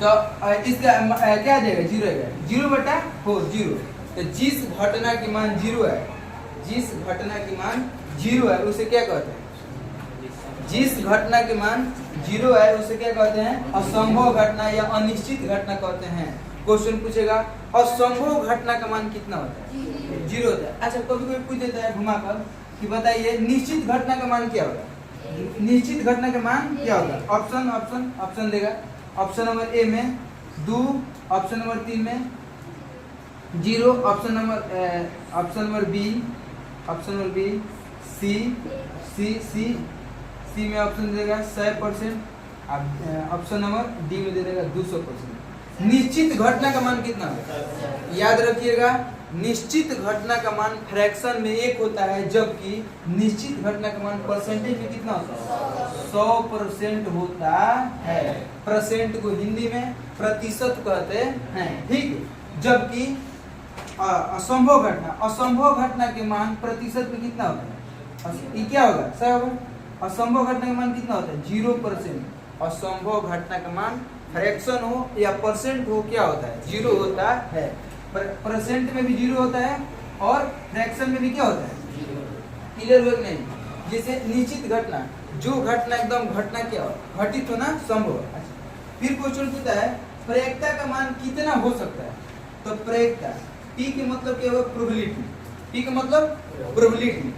तो इसका क्या जाएगा, 0 आएगा, 0/4 0। तो जिस घटना की मान 0 है, जिस घटना की मान 0 है उसे क्या कहते हैं, जिस घटना के मान 0 है उसे क्या कहते हैं, असंभव घटना या अनिश्चित घटना कहते हैं। क्वेश्चन पूछेगा असंभव घटना का मान कितना होता है, 0 होता है। अच्छा कभी कोई पूछ देता है घुमाकर कि बताइए निश्चित घटना का मान क्या होगा, निश्चित घटना का मान क्या होगा। ऑप्शन देगा। ऑप्शन नंबर ए में 2, ऑप्शन नंबर 3 में 0, ऑप्शन नंबर बी सी में ऑप्शन देगा 100%, ऑप्शन नंबर डी में दे देगा 200%। निश्चित घटना का मान कितना होगा, याद रखिएगा निश्चित घटना का मान फ्रैक्शन में 1 होता है, जबकि निश्चित घटना का मान परसेंटेज में कितना होता है? 100% होता है। परसेंट को हिंदी में प्रतिशत कहते हैं, ठीक। जबकि असंभव घटना के मान प्रतिशत में कितना होता है? ये क्या होगा? सही होगा। असंभव घटना का मान कितना होता है? 0%। असंभव घटना का मान फ्रैक्शन हो या परसेंट हो, क्या होता है? 0 होता है। परसेंट में भी 0 होता है और फ्रैक्शन में भी क्या होता है? क्लियर हो नहीं? जैसे निश्चित घटना, जो घटना एकदम घटना क्या हो, घटित होना संभव है। फिर क्वेश्चन पूछता है प्रायिकता का मान कितना हो सकता है? तो प्रायिकता P के मतलब क्या होगा? प्रोबेबिलिटी। P का मतलब प्रोबेबिलिटी।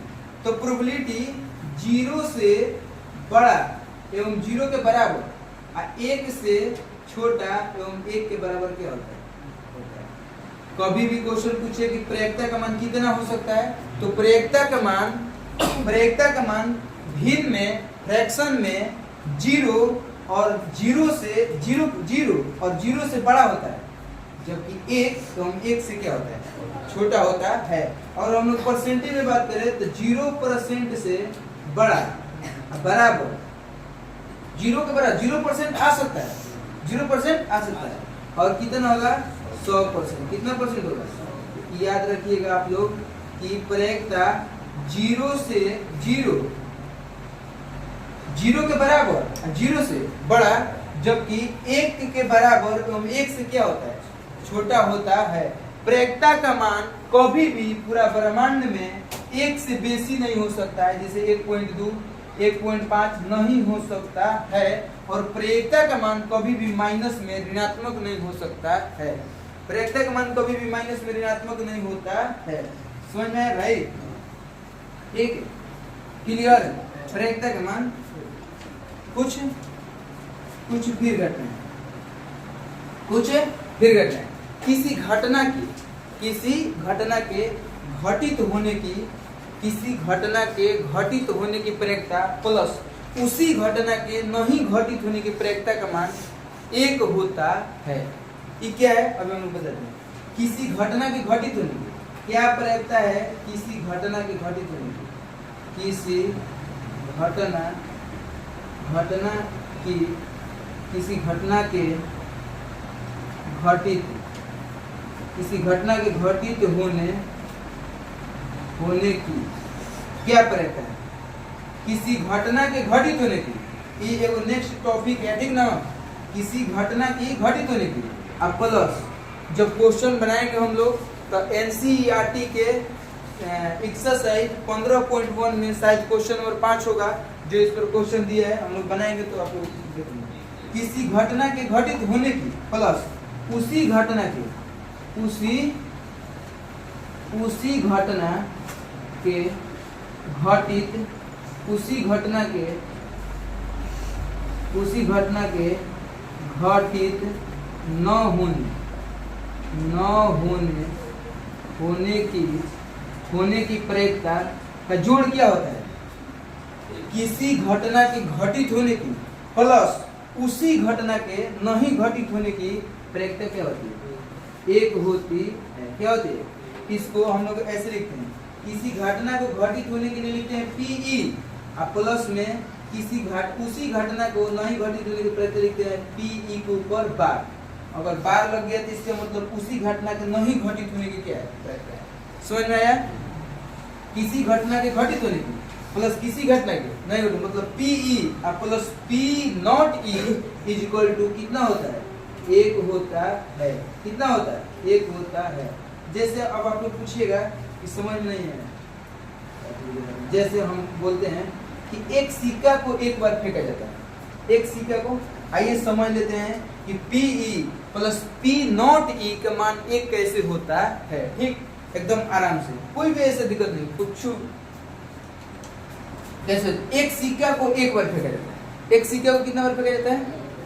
तो प्रोबेबिलिटी 0 से बड़ा एवं 0 के बराबर, 1 से छोटा एवं 1 के बराबर क्या होता है? कभी भी क्वेश्चन पूछे कि प्रायिकता का मान कितना हो सकता है, तो प्रायिकता का मान भिन्न में फ्रैक्शन में 0 और 0 से बड़ा होता है, जबकि 1 तो हम 1 से क्या होता है? छोटा होता है। और हम लोग परसेंटेज में बात करें तो 0% से बड़ा बराबर 0 के बराबर 0% आ सकता है, 0% आ सकता है। और कितना होगा? 100%। कितना परसेंट होगा? याद रखिएगा आप लोग कि प्रायिकता 0 के बराबर 0 से बड़ा, जबकि 1 के बराबर एवं 1 से क्या होता है? छोटा होता है। प्रायिकता का मान कभी भी पूरा ब्रह्मांड में 1 से बेसी नहीं हो सकता है, जैसे 1.2 1.5 नहीं हो सकता है। और प्रायिकता का मान कभी भी माइनस में ऋणात्मक नहीं हो सकता है। प्रायिकता का मान कभी भी माइनस में ऋणात्मक नहीं होता है। समझ में आया भाई? ठीक, क्लियर? प्रायिकता का मान कुछ फिर घटना, किसी घटना के घटित होने की प्रायिकता प्लस उसी घटना के नहीं घटित होने की प्रायिकता का मान 1 होता है। ये क्या है? अभी हम लोग बताते हैं। किसी घटना के घटित होने की क्या प्रायिकता है? किसी घटना के घटित होने की, किसी घटना के घटित होने की क्या प्रायिकता है? किसी घटना के घटित होने की, ये एगो नेक्स्ट टॉपिक है, ठीक ना? किसी घटना की घटित होने की। अब प्लस जब क्वेश्चन बनाएंगे हम लोग तो एनसीईआरटी के एक्सरसाइज 15.1 में शायद क्वेश्चन नंबर 5 होगा, जो इस पर क्वेश्चन दिया है, हम लोग बनाएंगे तो आप लोग देखेंगे। किसी घटना के घटित होने की प्लस उसी घटना के घटित न होने की प्रायिकता का जोड़ क्या होता है? किसी घटना के घटित होने की प्लस उसी घटना के नहीं घटित होने की प्रायिकता क्या होती है? 1 होती है। क्या होती है? इसको हम लोग ऐसे लिखते हैं, किसी घटना को घटित होने के लिए लिखते हैं PE, और प्लस में उसी घटना को नहीं घटित होने की प्रायिकता लिखते हैं PE के ऊपर बार। अगर बार लग गया तो इसका मतलब उसी घटना के नहीं घटित होने की क्या है? प्रायिकता है। समझ में आया? किसी घटना के घटित होने की प्लस किसी घटना के नहीं घटित, मतलब PE और plus P0E is equal to कितना होता है? 1 होता है। कितना होता है? 1 होता है। जैसे अब आप लोग पूछिएगा कि समझ नहीं है, जैसे हम बोलते हैं कि एक सिक्का को एक बार फेंका जाता है, एक सिक्का को, आइए समझ लेते हैं कि PE प्लस P0E का मान 1 कैसे होता है। ठीक, एकदम आराम से, कोई भी ऐसा दिक्कत नहीं, कुछ जैसे एक सिक्का को एक बार फेंका जाता है। एक सिक्का को कितना बार फेंका जाता है?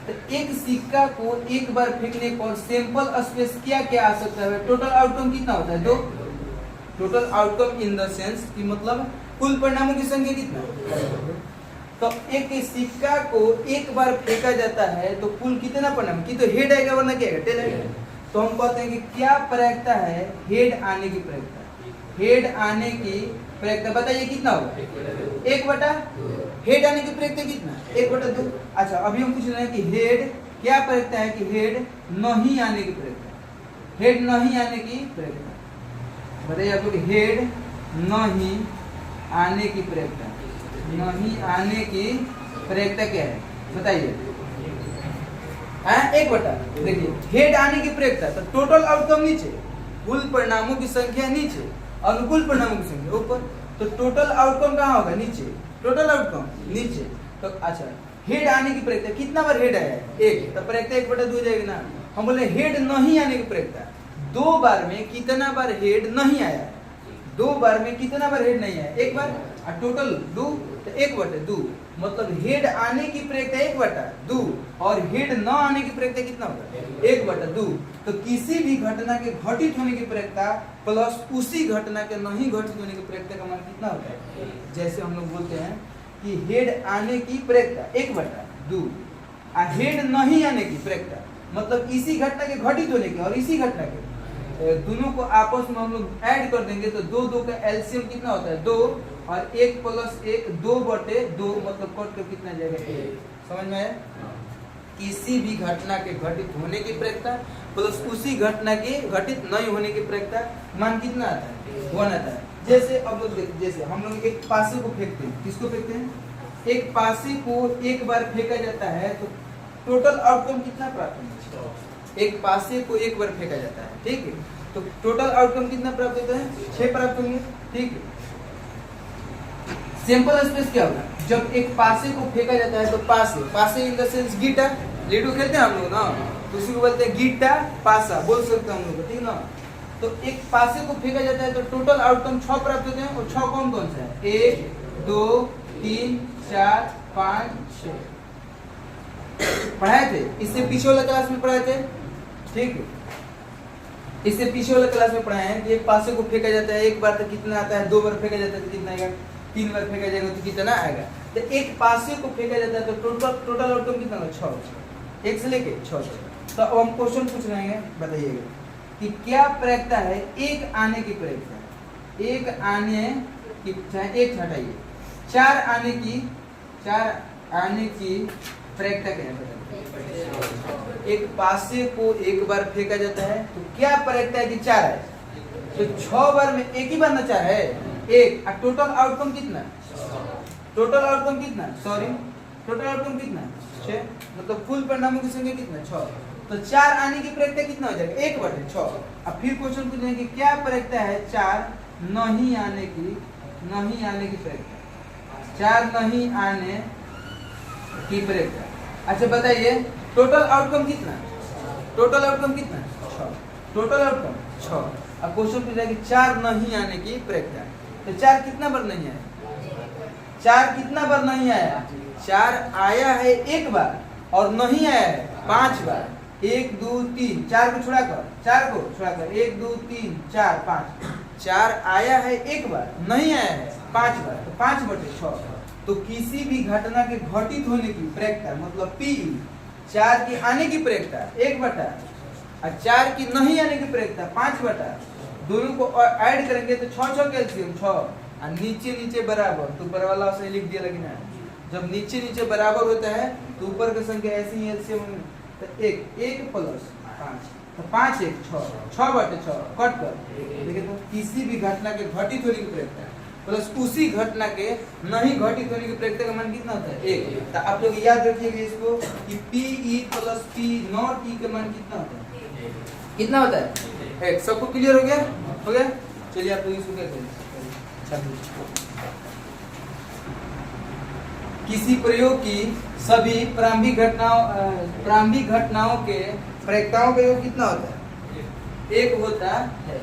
तो एक सिक्का को एक बार फेंकने पर सैंपल स्पेस क्या क्या आ सकता है? टोटल आउटकम कितना होता है? 2। Total outcome in the sense कि मतलब कुल परिणामों की संख्या कितना? तो एक सिक्का को एक बार फेंका जाता है तो कुल कितना परिणाम की, तो हेड आएगा वरना क्या आएगा? टेल आएगा। तो हम कहते हैं कि क्या प्रयोक्ता है हेड आने की प्रयोक्ता। हेड आने की प्रयोक्ता बताइए कितना होगा, 1/, हेड आने की प्रयोक्ता कितना, 1/2। अच्छा अभी हम पूछ रहे हैं कि हेड क्या प्रयोक्ता है कि हेड नहीं आने की प्रयोक्ता। हेड नहीं आने की प्रयोक्ता बताइए आप लोग, हेड नहीं आने की प्रयोक्ता, नहीं आने की प्रयोक्ता क्या है बताइए। 1/, देखिए हेड आने की प्रयोक्ता तो टोटल आउटकम नीचे, कुल परिणामों की संख्या नीचे, अनुकूल परिणामों की संख्या ऊपर, तो टोटल आउटकम कहाँ होगा, नीचे, टोटल आउटकम नीचे। तो अच्छा हेड आने की प्रयोक्ता कितना बार हेड आया है, 1, तो प्रयोक्ता 1/2 हो जाएगी ना। हम बोले हेड नहीं आने की प्रयोक्ता, 2 बार में कितना बार हेड नहीं आया, 2 बार में कितना बार हेड नहीं आया, 1 बार, और टोटल 2, तो 1/2 मतलब हेड आने की प्रयोक्ता 1/2 और हेड न आने की प्रयोक्ता कितना होगा, 1/2। तो किसी भी घटना के घटित होने की प्रयोक्ता प्लस उसी घटना के नहीं घटित होने की प्रयोक्ता का मान कितना होता है। जैसे हम लोग बोलते हैं कि हेड आने की प्रयोक्ता 1/2 और हेड नहीं आने की प्रयोक्ता मतलब इसी घटना के घटित होने की और इसी घटना के दोनों को आपस में हम लोग ऐड कर देंगे तो 2 का एलसीएम कितना होता है, 2 और 1 + 1 2/2 मतलब कट कर कितना जाएगा, 1। समझ में आया। किसी भी घटना के घटित होने की प्रयोक्ता प्लस उसी घटना के घटित नहीं होने की प्रयोक्ता मान कितना आता है, 1 आता है। जैसे अब लोग देखिए, जैसे हम लोग एक पासे को फेंकते हैं, किसको फेंकते हैं, एक पासे को एक बार फेंका जाता है तो टोटल आउटकम कितना प्राप्त होता है, एक पासे को एक बार फेंका जाता है, ठीक है, तो टोटल आउटकम कितना प्राप्त होता है, 6 प्राप्त होंगे, ठीक है। सैंपल स्पेस क्या होगा, जब एक पासे को फेंका जाता है तो पासे इन द सेंस गीटा, लूडो खेलते हैं हम लोग ना, तो उसी को बोलते हैं गीटा पासा, बोल सकते हैं हम लोग, ठीक ना। तो एक पासे को फेंका जाता है तो टोटल आउटकम 6 प्राप्त होते हैं, और 6 कौन कौन सा है, 1 2 3 4 5 6 पढ़ाए थे, इससे पीछे वाला क्लास में पढ़ाए थे, ठीक है। इससे पीछे वाला क्लास में पढ़ाए हैं कि एक पासे को फेंका जाता है, एक बार तो कितना आता है, 2 बार फेंका जाता है तो कितना आएगा, 3 बार फेंका जाएगा तो कितना आएगा। तो एक पासे को फेंका जाता है तो टोटल आउटकम कितना होगा, 6, 1 से लेके 6। तो अब हम क्वेश्चन पूछ रहे हैं, बताइएगा कि क्या प्रयोक्ता है एक आने की प्रयोक्ता, एक आने की, एक हटाइए, 4 आने की प्रयोक्ता क्या है बताइए। एक पासे को एक बार फेंका जाता है तो क्या प्रयोक्ता है कि 4 है, तो 6 बार में एक ही बार ना 4 है, 1, और टोटल आउटकम कितना, टोटल आउटकम कितना, टोटल आउटकम कितना 6, मतलब कुल परिणामों की संख्या कितना 6। तो 4 आने की प्रयोक्ता कितना हो जाएगा, 1/6। अब फिर क्वेश्चन पूछ रहे हैं कि क्या प्रयोक्ता है 4 नहीं आने की प्रयोक्ता, 4 नहीं आने की प्रयोक्ता। अच्छा बताइए टोटल आउटकम कितना, 6, टोटल आउटकम 6। अब क्वेश्चन पूछ रहा है कि 4 नहीं आने की प्रयोक्ता, तो 4 कितना बार नहीं आया, 4 कितना बार नहीं आया, 4 आया है 1 बार और नहीं आया है 5 बार, 1 2 3 4 को छुड़ाकर 1 2 3 4 5, 4 आया है 1 बार, नहीं आया है 5 बार, तो 5/6। तो किसी भी घटना के घटित होने की प्रयोक्ता मतलब पी, 4 की आने की प्रयोक्ता 1/, और 4 की नहीं आने की प्रयोक्ता 5/, दोनों को ऐड करेंगे तो 6 के एलसीएम 6, और नीचे बराबर, तो ऊपर वाला से लिख दिया, लेकिन जब नीचे बराबर होता है तो ऊपर की संख्या ऐसी ही एलसीएम, तो 1 + 5, तो 5 1 6, 6/6 कट कर देखिए। तो किसी भी घटना के घटित होने की प्रयोक्ता प्लस उसी घटना के नहीं घटित होने की प्रयोक्ता का मान कितना होता है, 1। तो आप लोग याद रखिएगा इसको कि PE + P0 का मान कितना होता है, कितना होता है 1। सबको क्लियर हो गया, चलिए आप लोग इसको क्या करें, किसी प्रयोग की सभी प्रारंभिक घटनाओं के प्रयोक्ताओं का योग कितना होता है, 1 होता है।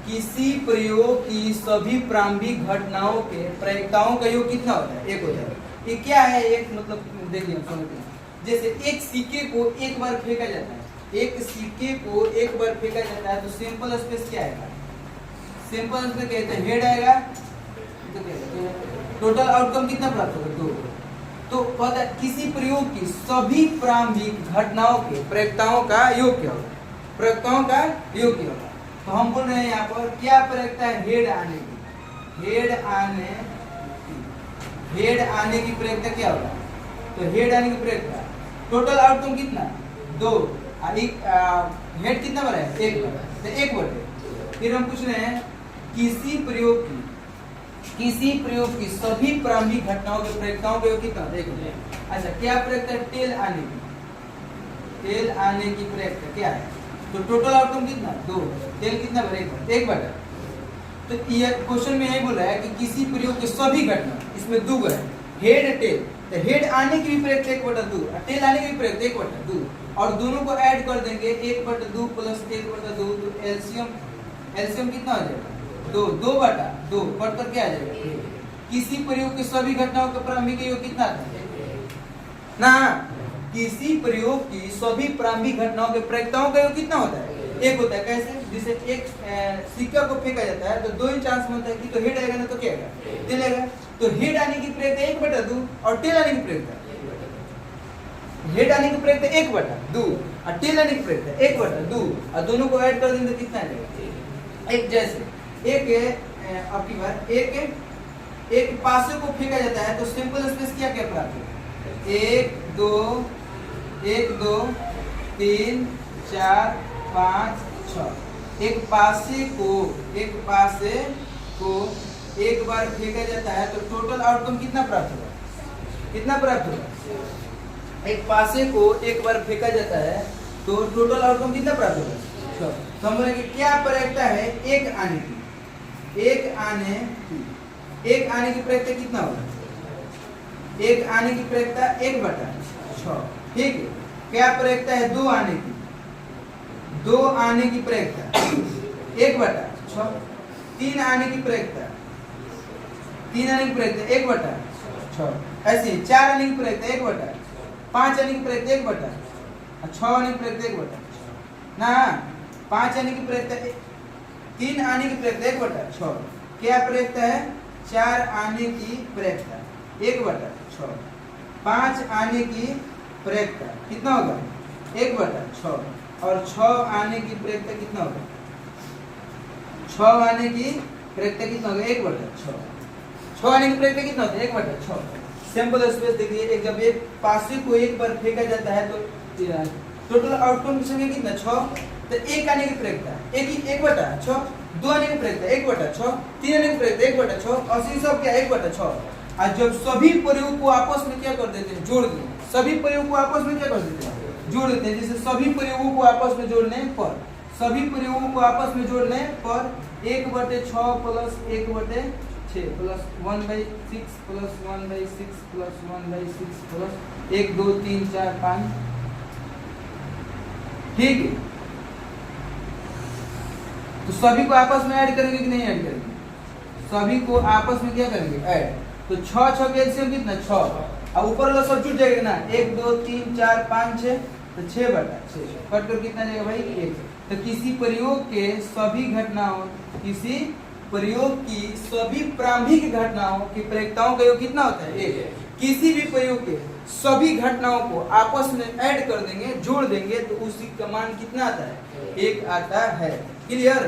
किसी प्रयोग की सभी प्रारंभिक घटनाओं के प्रयोक्ताओं का योग कितना होता है, 1 होता है। ये क्या है, एक मतलब देखिए हम समझते हैं, जैसे एक सिक्के को एक बार फेंका जाता है, एक सिक्के को एक बार फेंका जाता है तो सैंपल स्पेस क्या आएगा, सैंपल स्पेस कहते हैं हेड आएगा, तो टोटल आउटकम कितना प्राप्त होगा, 2। तो पता किसी प्रयोग की सभी प्रारंभिक घटनाओं के प्रयोक्ताओं का योग क्या होगा, प्रयोक्ताओं का योग क्या होगा। तो हम बोल रहे हैं यहाँ पर क्या प्रयोक्ता है, हेड आने की, हेड आने की प्रयोक्ता क्या होगा। तो हेड आने की प्रयोक्ता टोटल आउटकम कितना, 2, हेड कितना बना है, 1 बना, तो 1 बटे। फिर हम पूछ रहे हैं किसी प्रयोग की सभी प्रारंभिक घटनाओं के प्रयोक्ताओं का योग कितना, देखो। अच्छा, क्या प्रयोक्ता है, टेल आने की प्रयोक्ता क्या है। तो टोटल आउटकम कितना, 2, टेल कितना बना, 1 बटा। तो ये क्वेश्चन में यही बोला है कि किसी प्रयोग की सभी घटना, इसमें 2 है, हेड टेल। तो हेड आने की भी प्रयोक्ता 1 बटा 2 और टेल आने की भी प्रयोक्ता 1 बटा 2, और दोनों को ऐड कर देंगे 1 बटा 2 प्लस 1 बटा 2, तो एलसीएम कितना हो जाएगा, 2 बटा 2 कट करके आ जाएगा। किसी प्रयोग की सभी घटनाओं का प्रारंभिक योग कितना था ना, किसी प्रयोग की सभी प्रारंभिक घटनाओं के प्रयोक्ताओं का योग कितना होता है, 1 होता है। कैसे, जैसे एक सिक्का को फेंका जाता है तो 2 ही चांस बनता है कि तो हेड आएगा ना तो क्या आएगा, टेल आएगा। तो हेड आने की प्रयोक्ता 1 बटा 2 और टेल आने की प्रयोक्ता, हेड आने की प्रयोक्ता 1 बटा 2 और टेल आने की प्रयोक्ता 1 बटा 2, और दोनों को ऐड कर देंगे तो कितना आएगा, एक। जैसे आपकी बार एक पासे को फेंका जाता है तो सिंपल स्पेस क्या क्या प्राप्त होगा, 1 2 3 4 5 6। एक पासे को एक बार फेंका जाता है तो टोटल आउटकम कितना प्राप्त होगा, एक पासे को एक बार फेंका जाता है तो टोटल आउटकम कितना प्राप्त होगा। तो हम बोलेंगे क्या प्रयोक्ता है, एक आने की प्रयोक्ता कितना होगा, एक आने की प्रयोक्ता 1 बटा 6, ठीक है। क्या प्रयोक्ता है, 2 आने की प्रयोक्ता 1 बटा 6, 3 आने की प्रयोक्ता 1 बटा 6, ऐसे 4 आने की प्रयोक्ता 1 बटा, 5 आने की प्रयोक्ता 1 बटा, 6 आने की प्रयोक्ता 1 बटा ना, 5 आने की प्रयोक्ता 3 आने की प्रयोक्ता 1 बटा 6। क्या प्रयोक्ता है, 4 आने की प्रयोक्ता 1 बटा 6, 5 आने की प्रयोक्ता कितना होगा, 1 बटा 6, और 6 आने की प्रयोक्ता कितना होगा, 6 आने की प्रयोक्ता कितना होगा, 1 बटा 6। 6 आने की प्रयोक्ता कितना होता है, 1 बटा 6। सैंपल स्पेस देखिए, जब एक पासे को एक बार फेंका जाता है तो टोटल आउटकम की संख्या कितना, 6। तो 1 आने की प्रयोक्ता 1 बटा 6, 2 आने की प्रयोक्ता 1 बटा 6, 3 आने की प्रयोक्ता 1 बटा 6, और सब क्या 1 बटा 6। और जब सभी प्रयोग को आपस में क्या कर देते हैं, जोड़ देते हैं। सभी प्रयोग को आपस में क्या कर देते हैं, जोड़ देते हैं। जैसे सभी प्रयोगों को आपस में जोड़ने पर 1 बटे 6 प्लस 1 बटे 6 प्लस 1/6 प्लस 1/6 प्लस 1/6 प्लस 1 2 3 4 5, ठीक है। तो सभी को आपस में ऐड करेंगे कि नहीं ऐड करेंगे, सभी को आपस में क्या करेंगे, ऐड। तो 6 के एलसीएम कितना, 6, अब ऊपर वाला सब जुट जाएगा ना, 1 2 3 4 5 6, तो 6 बटा 6 कट कर कितना जाएगा भाई, 1। तो किसी प्रयोग की सभी प्रारंभिक घटनाओं की प्रयोक्ताओं का योग कितना होता है, 1। किसी भी प्रयोग के सभी घटनाओं को आपस में ऐड कर देंगे, जोड़ देंगे, तो उसी का मान कितना आता है, 1 आता है। क्लियर।